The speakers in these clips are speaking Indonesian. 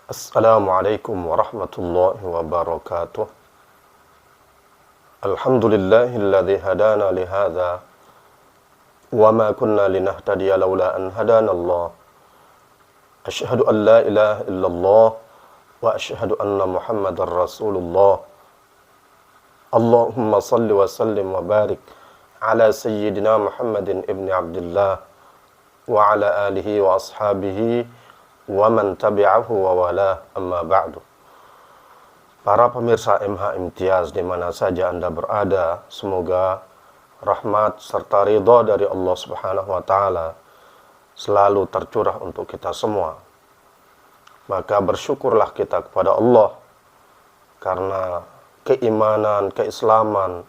Assalamualaikum warahmatullahi wabarakatuh. Alhamdulillahilladzi hadana lihadza wa ma kunna linahtadiya laula an hadanallah. Asyhadu an la ilaha illallah wa asyhadu anna Muhammadar Rasulullah. Allahumma salli wa sallim wa barik ala sayyidina Muhammadin ibni Abdullah wa ala alihi wa ashabihi wa man tabi'ahu wa wala, amma ba'du. Para pemirsa MH Imtiaz di mana saja Anda berada, semoga rahmat serta ridha dari Allah Subhanahu wa taala selalu tercurah untuk kita semua. Maka bersyukurlah kita kepada Allah karena keimanan, keislaman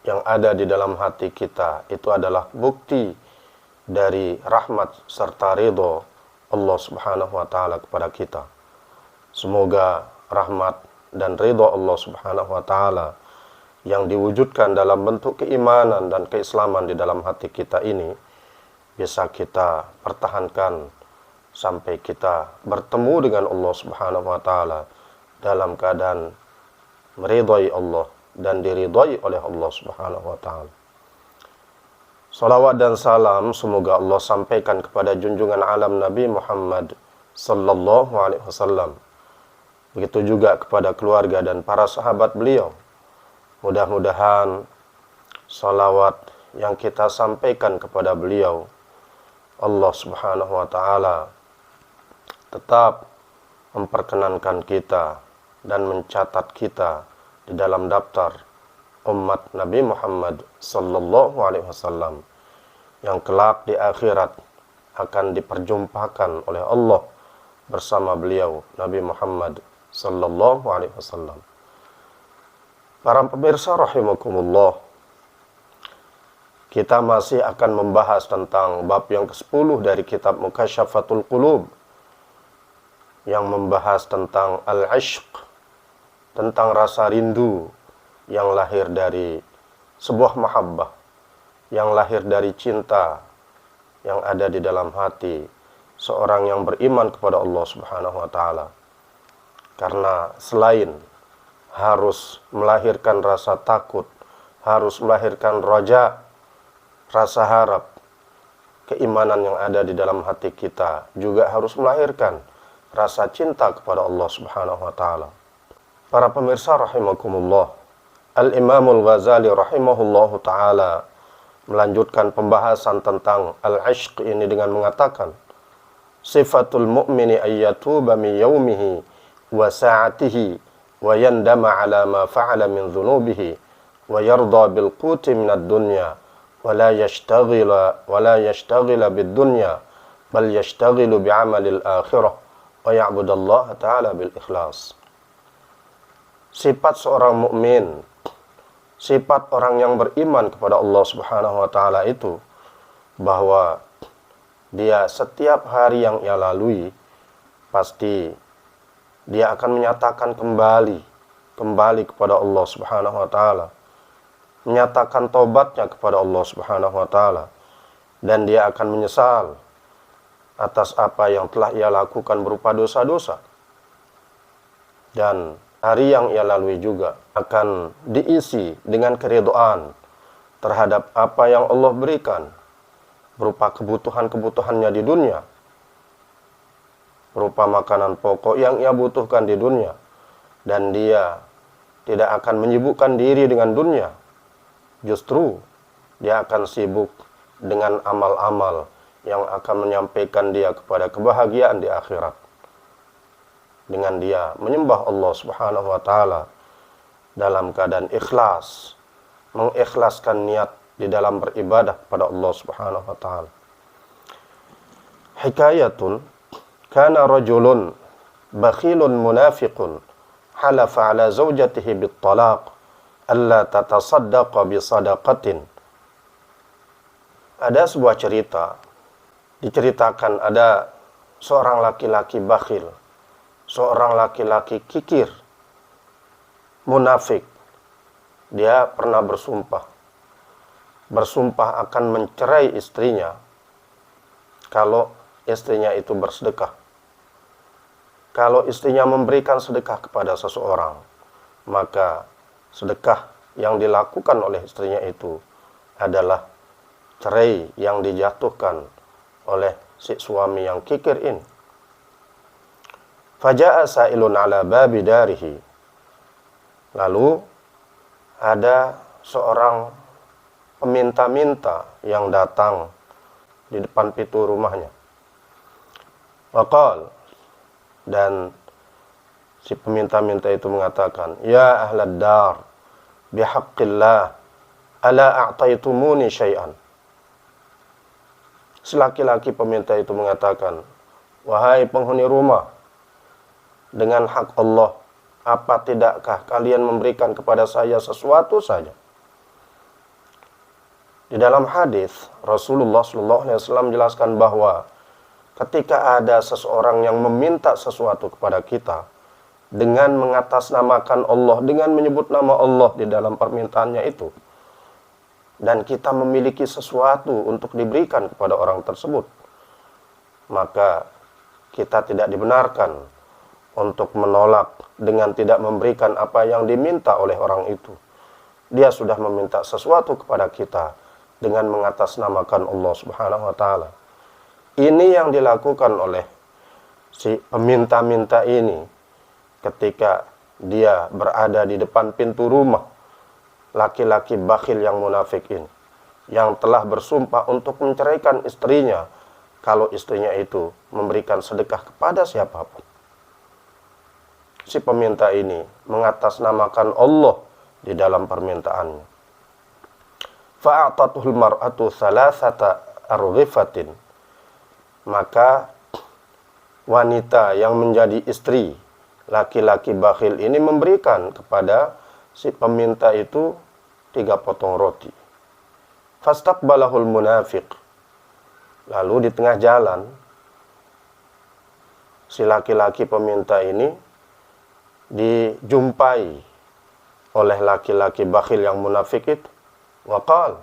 yang ada di dalam hati kita itu adalah bukti dari rahmat serta ridha Allah Subhanahu wa taala kepada kita. Semoga rahmat dan ridha Allah Subhanahu wa taala yang diwujudkan dalam bentuk keimanan dan keislaman di dalam hati kita ini bisa kita pertahankan sampai kita bertemu dengan Allah Subhanahu wa taala dalam keadaan meridhai Allah dan diridhai oleh Allah Subhanahu wa taala. Salawat dan salam semoga Allah sampaikan kepada junjungan alam Nabi Muhammad sallallahu alaihi wasallam. Begitu juga kepada keluarga dan para sahabat beliau. Mudah-mudahan salawat yang kita sampaikan kepada beliau, Allah Subhanahu wa taala tetap memperkenankan kita dan mencatat kita di dalam daftar umat Nabi Muhammad sallallahu alaihi wasallam yang kelak di akhirat akan diperjumpakan oleh Allah bersama beliau Nabi Muhammad sallallahu alaihi wasallam. Para pemirsa rahimakumullah, kita masih akan membahas tentang bab yang ke-10 dari kitab Mukasyafatul Qulub yang membahas tentang al-ishq, tentang rasa rindu yang lahir dari sebuah mahabbah, yang lahir dari cinta yang ada di dalam hati seorang yang beriman kepada Allah Subhanahu wa taala. Karena selain harus melahirkan rasa takut, harus melahirkan raja, rasa harap, keimanan yang ada di dalam hati kita juga harus melahirkan rasa cinta kepada Allah Subhanahu wa taala. Para pemirsa rahimakumullah, Al-Imamul Ghazali rahimahullahu ta'ala melanjutkan pembahasan tentang al-ishq ini dengan mengatakan, sifatul mu'mini ayyatuba min yawmihi wa sa'atihi wa yandama ala ma fa'ala min dhunubihi wa yarda bil quti minad dunya wa la yashtaghila bid dunya bal yashtaghilu bi'amalil akhirah wa ya'budallaha ta'ala bil ikhlas. Sifat seorang mukmin, sifat orang yang beriman kepada Allah Subhanahu wa taala itu bahwa dia setiap hari yang ia lalui pasti dia akan menyatakan kembali kepada Allah Subhanahu wa taala, menyatakan taubatnya kepada Allah Subhanahu wa taala, dan dia akan menyesal atas apa yang telah ia lakukan berupa dosa-dosa. Dan hari yang ia lalui juga akan diisi dengan keridhaan terhadap apa yang Allah berikan berupa kebutuhan-kebutuhannya di dunia, berupa makanan pokok yang ia butuhkan di dunia, dan dia tidak akan menyibukkan diri dengan dunia. Justru dia akan sibuk dengan amal-amal yang akan menyampaikan dia kepada kebahagiaan di akhirat, dengan dia menyembah Allah Subhanahu wa taala dalam keadaan ikhlas, mengikhlaskan niat di dalam beribadah kepada Allah Subhanahu wa taala. Hikayatun, kana rajulun bakhilun munafiqun halafa ala zawjatihi bit talaq alla tatasaddaqa bi sadaqatin. Ada sebuah cerita, diceritakan ada seorang laki-laki bakhil, seorang laki-laki kikir, munafik. Dia pernah bersumpah akan mencerai istrinya kalau istrinya itu bersedekah. kalau istrinya memberikan sedekah kepada seseorang, maka sedekah yang dilakukan oleh istrinya itu adalah cerai yang dijatuhkan oleh si suami yang kikir ini. Faja'a sa'ilun ala babi darihi. Lalu ada seorang peminta-minta yang datang di depan pintu rumahnya. Waqal, dan si peminta-minta itu mengatakan, "Ya ahlad dar, bihaqqillah, ala a'taitumuni syai'an." Si laki-laki peminta itu mengatakan, "Wahai penghuni rumah, dengan hak Allah, apa tidakkah kalian memberikan kepada saya sesuatu saja?" Di dalam hadis Rasulullah SAW menjelaskan bahwa ketika ada seseorang yang meminta sesuatu kepada kita dengan mengatasnamakan Allah, dengan menyebut nama Allah di dalam permintaannya itu, dan kita memiliki sesuatu untuk diberikan kepada orang tersebut, maka kita tidak dibenarkan untuk menolak dengan tidak memberikan apa yang diminta oleh orang itu. Dia sudah meminta sesuatu kepada kita dengan mengatasnamakan Allah Subhanahu wa taala. Ini yang dilakukan oleh si peminta-minta ini ketika dia berada di depan pintu rumah laki-laki bakhil yang munafik ini, yang telah bersumpah untuk menceraikan istrinya kalau istrinya itu memberikan sedekah kepada siapapun. Si peminta ini mengatasnamakan Allah di dalam permintaannya. Fa'atatul mar'atu thalathata arghifatin. Maka wanita yang menjadi istri laki-laki bakhil ini memberikan kepada si peminta itu 3 potong roti. Fastaqbalahul munafiq. Lalu di tengah jalan si laki-laki peminta ini dijumpai oleh laki-laki bakhil yang munafik itu. Waqal,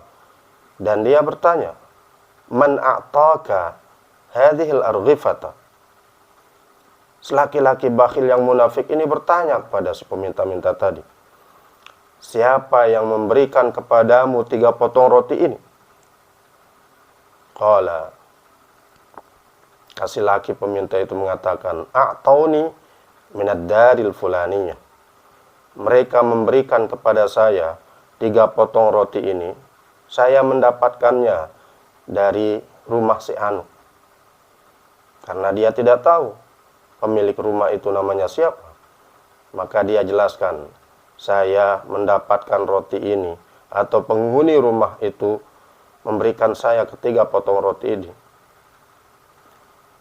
dan dia bertanya, "Man a'taka hadhil arghifata?" Laki-laki bakhil yang munafik ini bertanya kepada si peminta-minta tadi, "Siapa yang memberikan kepadamu 3 potong roti ini?" Qala, si laki peminta itu mengatakan, "A'tauni minad daril fulaniyah." Mereka memberikan kepada saya 3 potong roti ini, saya mendapatkannya dari rumah si Anu. Karena dia tidak tahu pemilik rumah itu namanya siapa, maka dia jelaskan, saya mendapatkan roti ini, atau penghuni rumah itu memberikan saya 3 potong roti ini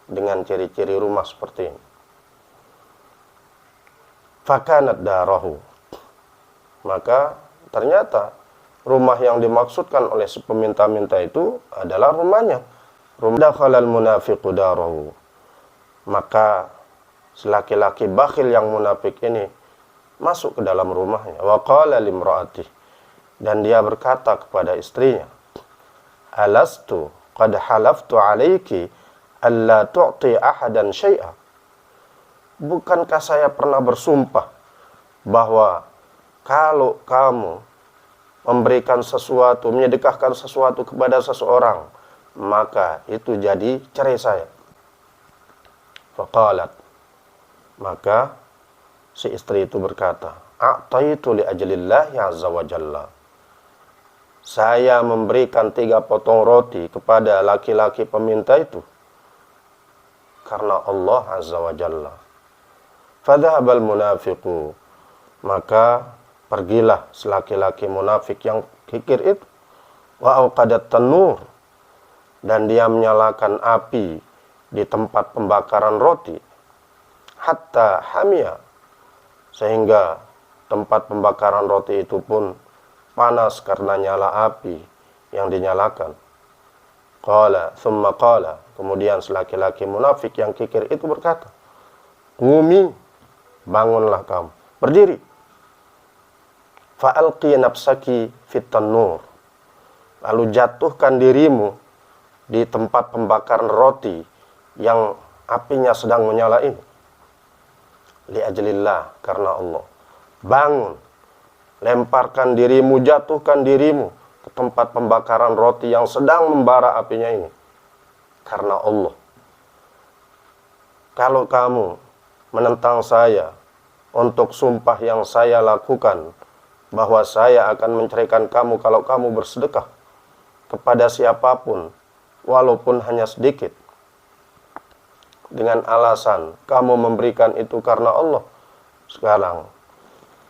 dengan ciri-ciri rumah seperti ini. Fakanat darahu, maka ternyata rumah yang dimaksudkan oleh si peminta-minta itu adalah rumahnya. Dakhalal munafiqu darahu. Maka laki-laki bakhil yang munafik ini masuk ke dalam rumahnya. Wa qala limra'atih, dan dia berkata kepada istrinya, "Alastu qad halaftu 'alaiki alla tu'ti ahadan syai'a?" Bukankah saya pernah bersumpah bahwa kalau kamu memberikan sesuatu, menyedekahkan sesuatu kepada seseorang, maka itu jadi cerai saya. Faqalat, maka si istri itu berkata, "A'taitu li ajlillahi azza wa jalla." Saya memberikan 3 potong roti kepada laki-laki peminta itu karena Allah azza wa jalla. Fadhahabal munafiqu, maka pergilah laki-laki munafik yang kikir itu. Wa auqadat tanur, dan dia menyalakan api di tempat pembakaran roti. Hatta hamia, sehingga tempat pembakaran roti itu pun panas karena nyala api yang dinyalakan. Qala thumma qala, kemudian laki-laki munafik yang kikir itu berkata, "Qumi, bangunlah kamu, berdiri. Fa'alqi nafsaki fit tanur." Lalu jatuhkan dirimu di tempat pembakaran roti yang apinya sedang menyala ini. li ajlillah, karena Allah. Bangun, lemparkan dirimu, jatuhkan dirimu ke tempat pembakaran roti yang sedang membara apinya ini, karena Allah. Kalau kamu menentang saya untuk sumpah yang saya lakukan, bahwa saya akan menceraikan kamu kalau kamu bersedekah kepada siapapun, walaupun hanya sedikit, dengan alasan kamu memberikan itu karena Allah, sekarang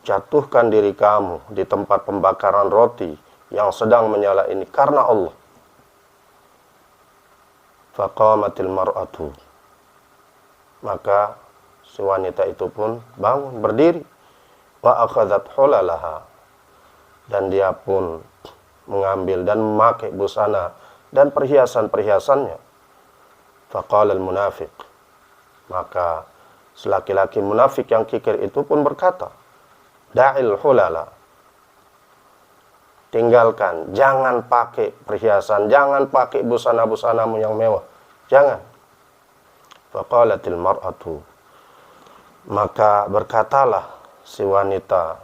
jatuhkan diri kamu di tempat pembakaran roti yang sedang menyala ini karena Allah. Faqamatil mar'atu, maka si wanita itu pun bangun, berdiri. Wa akhadhat hulalaha, dan dia pun mengambil dan memakai busana dan perhiasan-perhiasannya. Faqala al-munafiq, maka laki-laki munafik yang kikir itu pun berkata, da'il hulala, tinggalkan, jangan pakai perhiasan, jangan pakai busana-busanamu yang mewah, jangan. Faqalatil mar'atu, maka berkatalah si wanita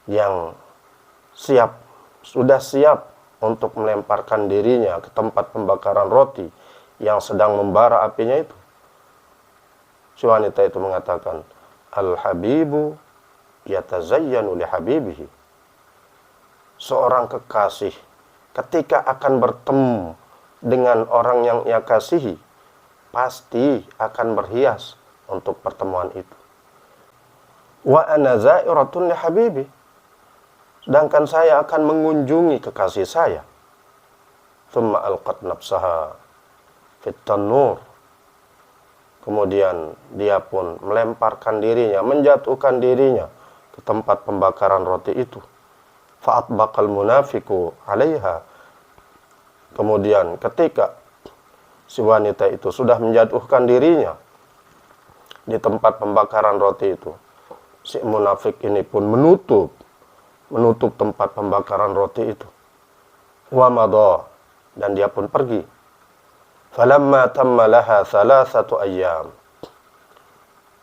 yang sudah siap untuk melemparkan dirinya ke tempat pembakaran roti yang sedang membara apinya itu. Si wanita itu mengatakan, al-habibu yatazayyanu li habibihi. Seorang kekasih ketika akan bertemu dengan orang yang ia kasihi, pasti akan berhias untuk pertemuan itu. Wa ana za'iratun li habibi, sedangkan saya akan mengunjungi kekasih saya. Thumma alqat nafsaha fit tanur, kemudian dia pun melemparkan dirinya, menjatuhkan dirinya ke tempat pembakaran roti itu. Fa'atbaqal munafiqu 'alaiha, kemudian ketika si wanita itu sudah menjatuhkan dirinya di tempat pembakaran roti itu, si munafik ini pun menutup tempat pembakaran roti itu. Wa madha, dan dia pun pergi. Falamma tamma laha 3 ayyam,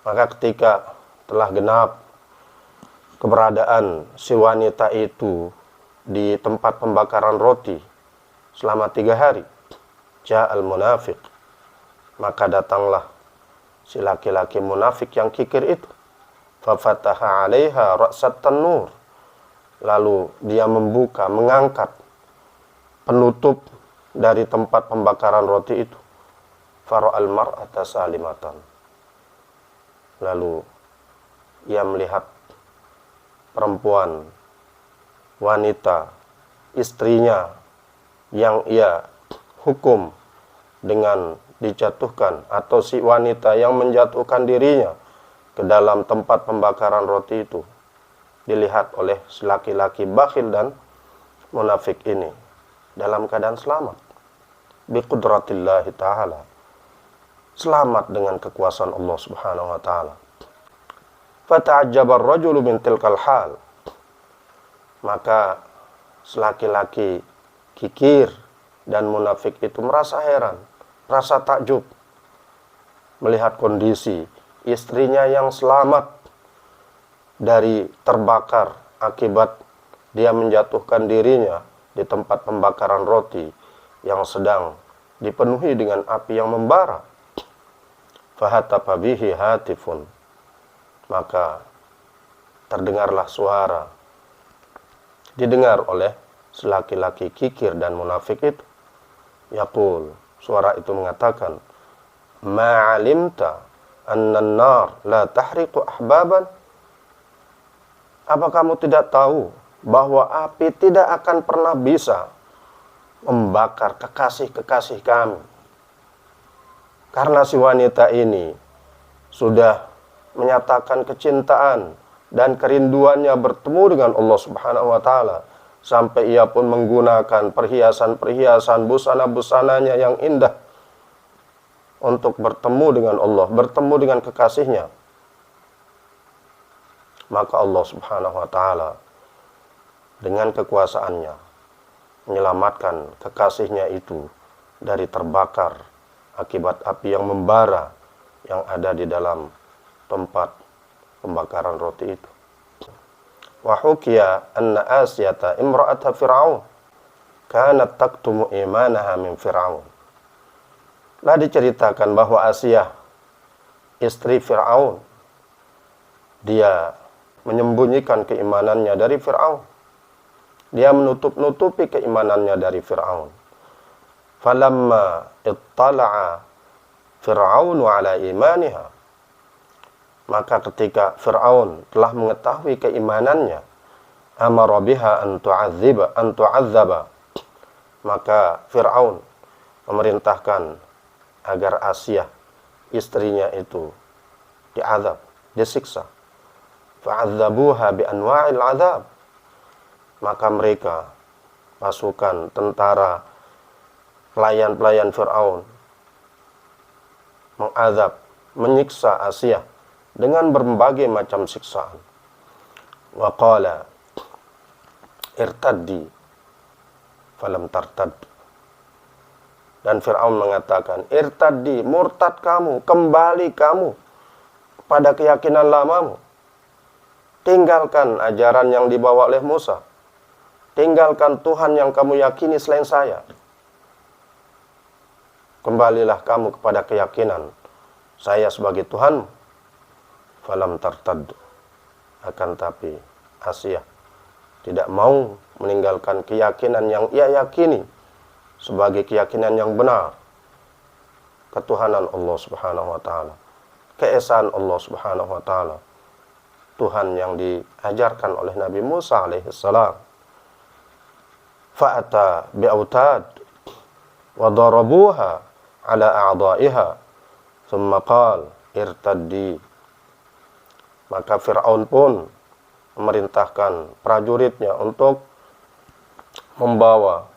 maka ketika telah genap keberadaan si wanita itu di tempat pembakaran roti selama 3 hari, ja'al munafiq, maka datanglah si laki-laki munafik yang kikir itu. Fafataha 'alaiha ra'sat tanur, lalu dia membuka, mengangkat penutup dari tempat pembakaran roti itu. Fara'al mar'ata salimatan, lalu ia melihat perempuan, wanita, istrinya yang ia hukum dengan dijatuhkan, atau si wanita yang menjatuhkan dirinya ke dalam tempat pembakaran roti itu, dilihat oleh laki-laki bakhil dan munafik ini dalam keadaan selamat. Biqudratillahi ta'ala, selamat dengan kekuasaan Allah subhanahu wa ta'ala. Fata'ajjaba ar-rajulu min tilkal hal, maka laki-laki kikir dan munafik itu merasa heran, merasa takjub melihat kondisi istrinya yang selamat dari terbakar akibat dia menjatuhkan dirinya di tempat pembakaran roti yang sedang dipenuhi dengan api yang membara. Fahatafa bihi hatifun, maka terdengarlah suara, didengar oleh laki-laki kikir dan munafik itu. Yaqul, suara itu mengatakan, ma'alimta anna an-nar la tahriqu ahbaban, apa kamu tidak tahu bahwa api tidak akan pernah bisa membakar kekasih-kekasih kami? Karena si wanita ini sudah menyatakan kecintaan dan kerinduannya bertemu dengan Allah subhanahu wa ta'ala, sampai ia pun menggunakan perhiasan-perhiasan, busana-busananya yang indah untuk bertemu dengan Allah, bertemu dengan kekasihnya. Maka Allah subhanahu wa ta'ala dengan kekuasaannya menyelamatkan kekasihnya itu dari terbakar akibat api yang membara yang ada di dalam tempat pembakaran roti itu. Wa hukiya anna Asiyata imra'ata Fir'aun kanat taktumu imanaha min Fir'aun. Lah diceritakan bahwa Asiyah, istri Fir'aun, dia menyembunyikan keimanannya dari Fir'aun. Dia menutup-nutupi keimanannya dari Fir'aun. Falamma ittala'a Fir'aunu ala imaniha, maka ketika Fir'aun telah mengetahui keimanannya, amara biha an tu'adzaba, maka Fir'aun memerintahkan agar Asiyah, istrinya itu, diazab, disiksa. Fa'adzabuha bi anwa'il azab, maka mereka, pasukan tentara, pelayan-pelayan Fir'aun, mengazab, menyiksa Asiyah dengan berbagai macam siksaan. Wa qala irtaddi falam tartad. Dan Fir'aun mengatakan, irtaddi, murtad kamu, kembali kamu pada keyakinan lamamu. Tinggalkan ajaran yang dibawa oleh Musa. Tinggalkan Tuhan yang kamu yakini selain saya. Kembalilah kamu kepada keyakinan saya sebagai Tuhan. Falam tartad. Akan tapi Asiyah tidak mau meninggalkan keyakinan yang ia yakini sebagai keyakinan yang benar, ketuhanan Allah Subhanahu wa taala, keesaan Allah Subhanahu wa taala, Tuhan yang diajarkan oleh Nabi Musa alaihi salam. Fa'ata bi'autad wa darabuha ala a'dha'iha thumma qala irtaddi. Maka Fir'aun pun memerintahkan prajuritnya untuk membawa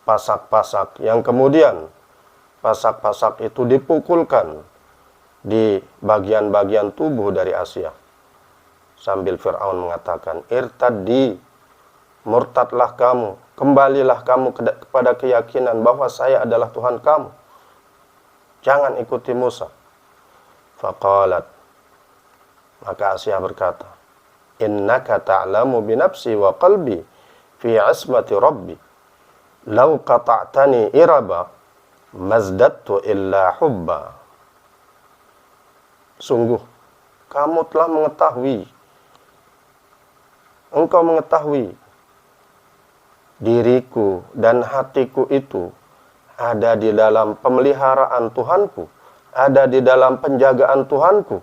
pasak-pasak, yang kemudian pasak-pasak itu dipukulkan di bagian-bagian tubuh dari Asiyah, sambil Fir'aun mengatakan, irtaddi, murtadlah kamu, kembalilah kamu kepada keyakinan bahwa saya adalah Tuhan kamu, jangan ikuti Musa. Faqalat, maka Asiyah berkata, innaka ta'lamu binafsi wa qalbi fi asmati rabbi, lau qata'tani iraba mazdattu illa hubba. Sungguh kamu telah mengetahui, engkau mengetahui diriku dan hatiku itu ada di dalam pemeliharaan Tuhanku, ada di dalam penjagaan Tuhanku.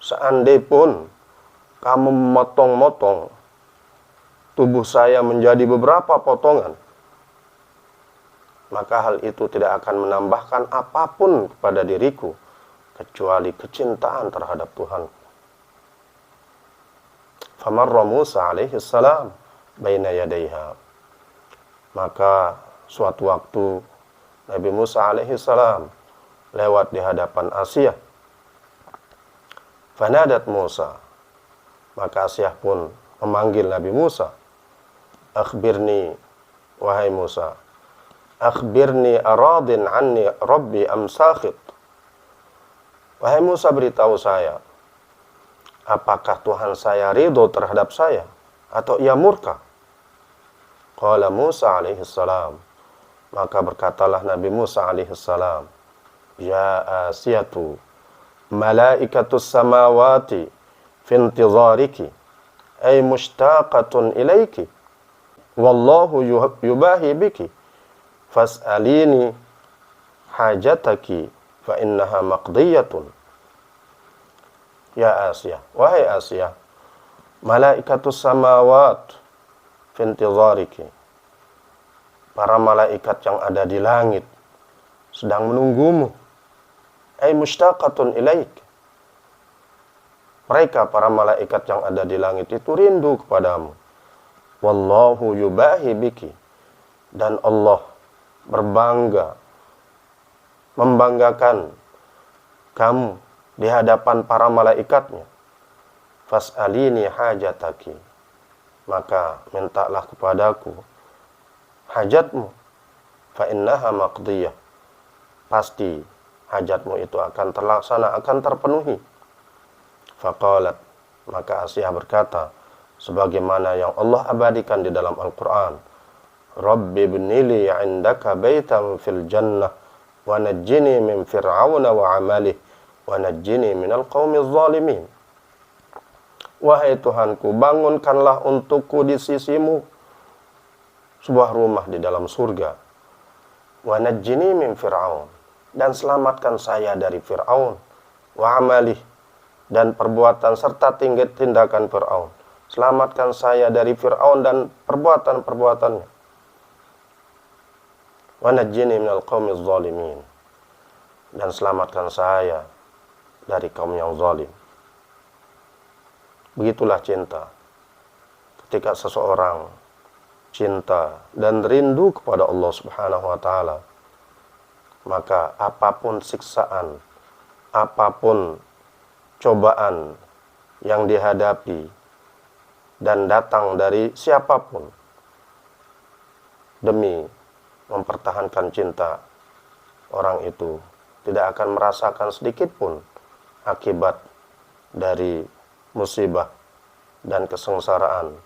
Seandainya pun kamu memotong-motong tubuh saya menjadi beberapa potongan, maka hal itu tidak akan menambahkan apapun kepada diriku kecuali kecintaan terhadap Tuhan. Famarra Musa alaihi salam baina yadaiha. Maka suatu waktu Nabi Musa alaihi salam lewat di hadapan Asiyah. Fanadat Musa. Maka Asiyah pun memanggil Nabi Musa. Akhbirni, wahai Musa, akhbirni aradin anni rabbi am sakhit. Wahai Musa, beritahu saya, apakah Tuhan saya ridho terhadap saya atau ia murka? Qala Musa alaihi salam, maka berkatalah Nabi Musa alaihi salam, ya Asiyatu, malaikatus samawati fi intizariki, ay mushtaqatun ilaiki, wallahu yubahi biki, fas'alini hajataki fa innaha maqdiyatun. Ya Asiyah, wahai Asiyah, malaikatus samawat fi intizariki, para malaikat yang ada di langit sedang menunggumu. Ay mushtaqatun ilaik, mereka para malaikat yang ada di langit itu rindu kepadamu. Wallahu yubahi biki, dan Allah berbangga, membanggakan kamu di hadapan para malaikatnya. Fas'alini hajataki, maka mintalah kepadaku hajatmu. Fa innaha maqdiyah, pasti hajatmu itu akan terlaksana, akan terpenuhi. Faqalat, maka Asiyah berkata, sebagaimana yang Allah abadikan di dalam Al-Quran, Rabbi ibnili 'indaka baitan fil jannah wa najjini min fir'auna wa 'amalih wa najjini minal qaumiz zalimin. Wahai Tuhanku, bangunkanlah untukku di sisimu sebuah rumah di dalam surga. Wa najjini min fir'aun, dan selamatkan saya dari Fir'aun, wa 'amalih, dan perbuatan serta tindakan Fir'aun. Selamatkan saya dari Fir'aun dan perbuatan-perbuatannya. Wa najjini minal qaumiz zalimin, dan selamatkan saya dari kaum yang zalim. Begitulah cinta. Ketika seseorang cinta dan rindu kepada Allah Subhanahu wa taala, maka apapun siksaan, apapun cobaan yang dihadapi dan datang dari siapapun demi mempertahankan cinta, orang itu tidak akan merasakan sedikit pun akibat dari musibah dan kesengsaraan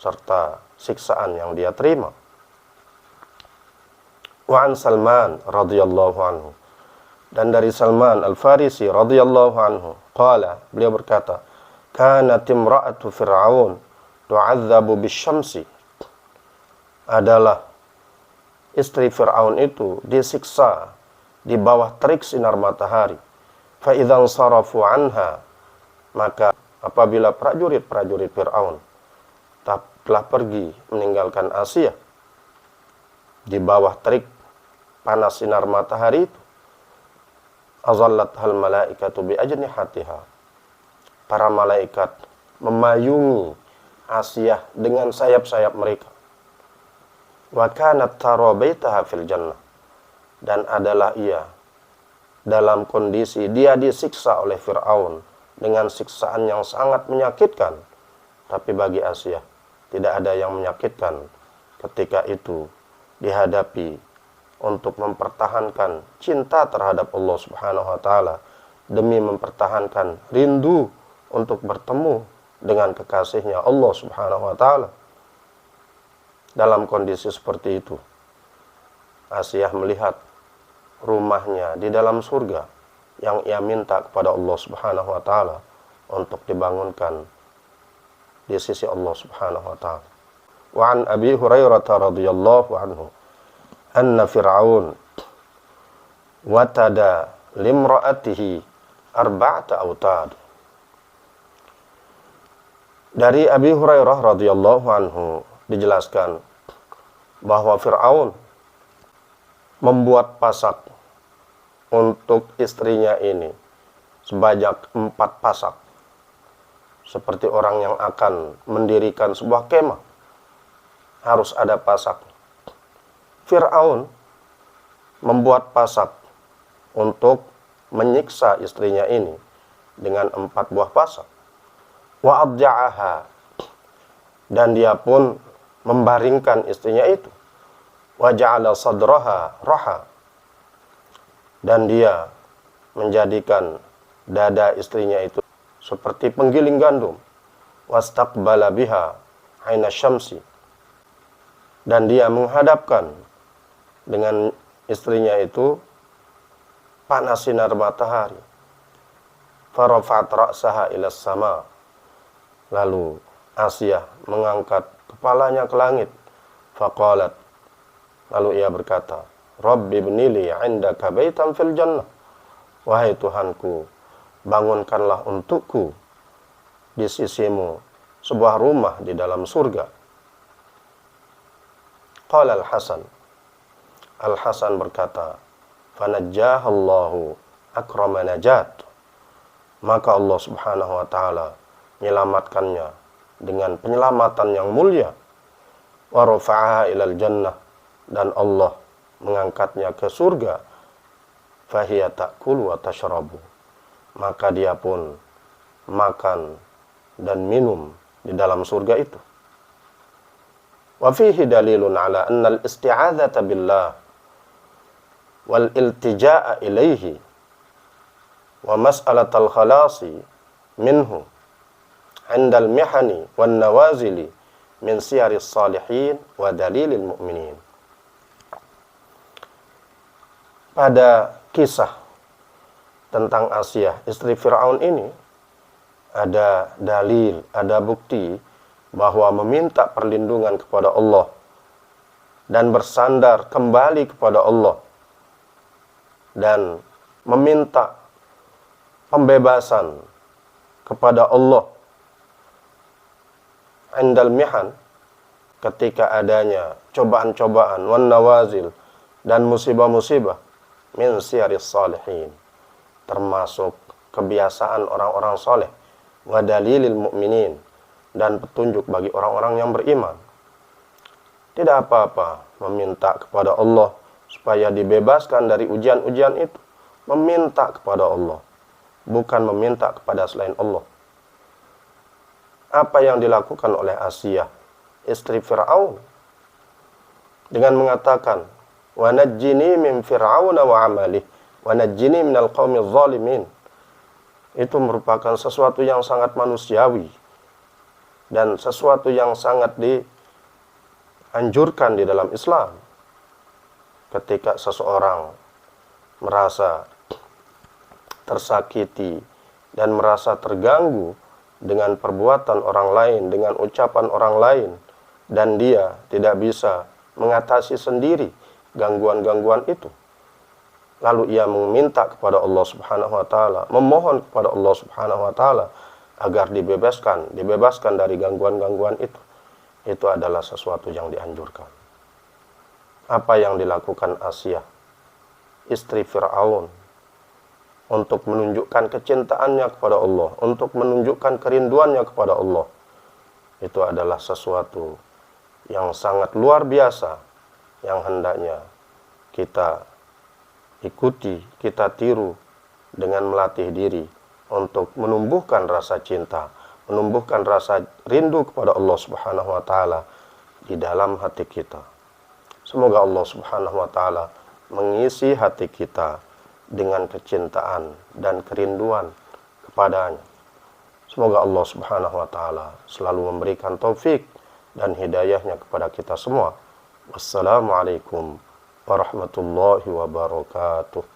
serta siksaan yang dia terima. Wa an Salman radhiyallahu anhu, dan dari Salman Al-Farisi radhiyallahu anhu, qala, beliau berkata, kanat imra'atu fir'aun tu'adzabu bisyamsi, adalah istri Fir'aun itu disiksa di bawah terik sinar matahari. Fa idzan sarafu anha, maka apabila prajurit-prajurit Fir'aun telah pergi meninggalkan Asiyah di bawah terik panas sinar matahari itu, azallat hal malaikatu bi ajnihatiha, para malaikat memayungi Asiyah dengan sayap-sayap mereka. Wa kanat tara baitaha fil jannah, dan adalah ia dalam kondisi dia disiksa oleh Fir'aun dengan siksaan yang sangat menyakitkan. Tapi bagi Asiyah tidak ada yang menyakitkan ketika itu dihadapi untuk mempertahankan cinta terhadap Allah Subhanahu wa taala, demi mempertahankan rindu untuk bertemu dengan kekasihnya Allah Subhanahu wa taala. Dalam kondisi seperti itu, Asiyah melihat rumahnya di dalam surga yang ia minta kepada Allah Subhanahu wa taala untuk dibangunkan di sisi Allah Subhanahu wa taala. Wa an Abi Hurairah radhiyallahu anhu anna Fir'aun watada limra'atihi arba'ata autad. Dari Abi Hurairah radhiyallahu anhu dijelaskan bahwa Fir'aun membuat pasak untuk istrinya ini sebanyak 4 pasak, seperti orang yang akan mendirikan sebuah kemah, harus ada pasak. Fir'aun membuat pasak untuk menyiksa istrinya ini dengan 4 buah pasak. Wa adja'aha, dan dia pun membaringkan istrinya itu. Wa ja'ala sadraha raha, dan dia menjadikan dada istrinya itu seperti penggiling gandum. Wastaqbala biha aina syamsi, dan dia menghadapkan dengan istrinya itu panas sinar matahari. Farafat ra'saha ila sama, lalu Asiyah mengangkat kepalanya ke langit. Faqalat, lalu ia berkata, Rabbi ibnili 'indaka baitan fil jannah, wahai Tuhanku, bangunkanlah untukku di sisimu sebuah rumah di dalam surga. Qala Al-Hasan, Al-Hasan berkata, fanajjahallahu akrama najat, maka Allah Subhanahu wa taala menyelamatkannya dengan penyelamatan yang mulia. Wa rafa'aha ilal jannah, dan Allah mengangkatnya ke surga. Fahiya ta'kulu wa tashrabu, maka dia pun makan dan minum di dalam surga itu. Wa fihi dalilun ala anna al-isti'adzata billah wal iltija'a ilaihi wa mas'alatal khalasi minhu 'indal mihani wan nawazili min siyaris salihin wa dalilil mu'minin. Pada kisah tentang Asiyah, istri Fir'aun ini, ada dalil, ada bukti bahwa meminta perlindungan kepada Allah dan bersandar kembali kepada Allah dan meminta pembebasan kepada Allah indal mihan, ketika adanya cobaan-cobaan, wan nawazil, dan musibah-musibah, min siyaris salihin, termasuk kebiasaan orang-orang soleh, wa dalilil mu'minin, dan petunjuk bagi orang-orang yang beriman. Tidak apa-apa meminta kepada Allah supaya dibebaskan dari ujian-ujian itu. Meminta kepada Allah, bukan meminta kepada selain Allah. Apa yang dilakukan oleh Asiyah, istri Fir'aun, dengan mengatakan, wa najjini min fir'auna wa amalih, wa najjini minal qaumil zalimin, itu merupakan sesuatu yang sangat manusiawi dan sesuatu yang sangat dianjurkan di dalam Islam. Ketika seseorang merasa tersakiti dan merasa terganggu dengan perbuatan orang lain, dengan ucapan orang lain, dan dia tidak bisa mengatasi sendiri gangguan-gangguan itu, lalu ia meminta kepada Allah Subhanahu wa taala, memohon kepada Allah Subhanahu wa taala agar dibebaskan dari gangguan-gangguan itu adalah sesuatu yang dianjurkan. Apa yang dilakukan Asiyah, istri Fir'aun, untuk menunjukkan kecintaannya kepada Allah, untuk menunjukkan kerinduannya kepada Allah, itu adalah sesuatu yang sangat luar biasa, yang hendaknya kita ikuti, kita tiru dengan melatih diri untuk menumbuhkan rasa cinta, menumbuhkan rasa rindu kepada Allah Subhanahu wa taala di dalam hati kita. Semoga Allah Subhanahu wa taala mengisi hati kita dengan kecintaan dan kerinduan kepadanya. Semoga Allah Subhanahu wa taala selalu memberikan taufik dan hidayahnya kepada kita semua. Wassalamualaikum warahmatullahi wabarakatuh.